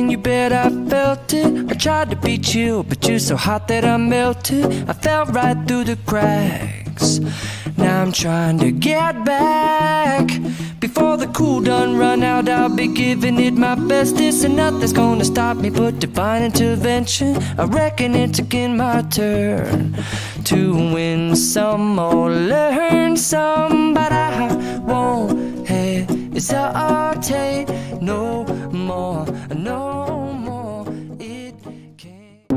in your bed, I felt it. I tried to be chill, but you're so hot that I melted. I fell right through the cracks. Now I'm trying to get back. Before the cool done run out, I'll be giving it my bestest. And nothing's gonna stop me but divine intervention. I reckon it's again my turn to win some or learn some. But I won't hesitate no more, no more. It can't.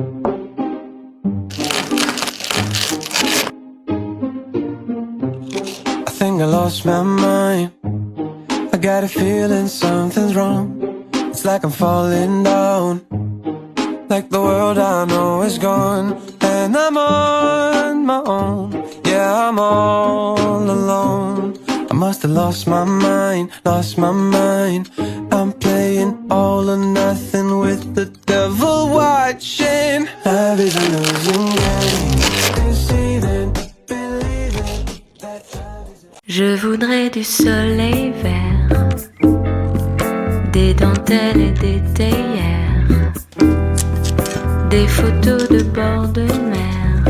I think I lost my mind. I got a feeling something's wrong. It's like I'm falling down, like the world I know is gone, and I'm on my own. Yeah, I'm all alone. I must have lost my mind, lost my mind. I'm playing all or nothing with the devil watching. Life is a losing game. Deceiving, believing that love is a... Je voudrais du soleil vert, des dentelles et des théières, des photos de bord de mer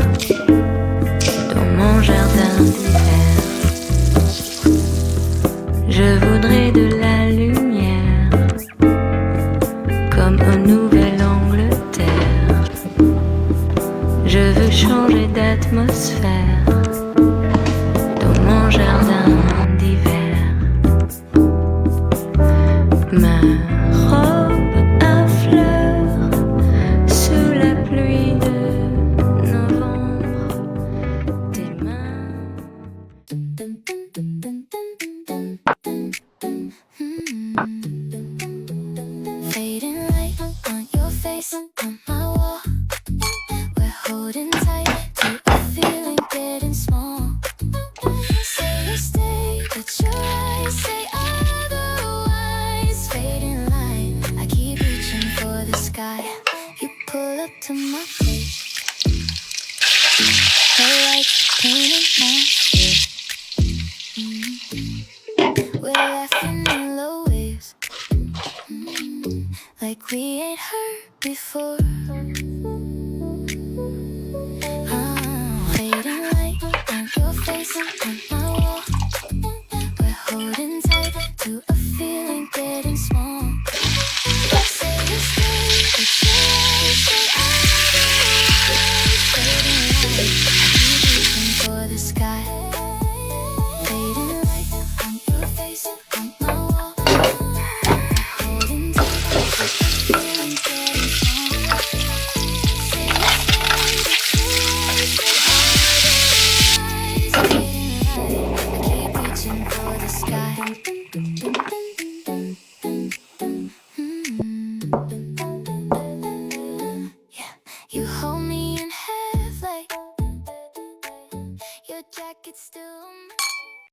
dans mon jardin d'hiver. Je voudrais de la lumière comme au Nouvelle-Angleterre. Je veux changer d'atmosphère dans mon jardin d'hiver. Ma robe à fleurs sous la pluie de novembre. Tes mains. Fading light on your face, on my wall. We're holding tight to a feeling getting small. Say you stay, but your eyes say otherwise. Fading light, I keep reaching for the sky. You pull up to my place. The lights painted my face. We're laughing in low waves, like we ain't hurt before. Fading light on your face and on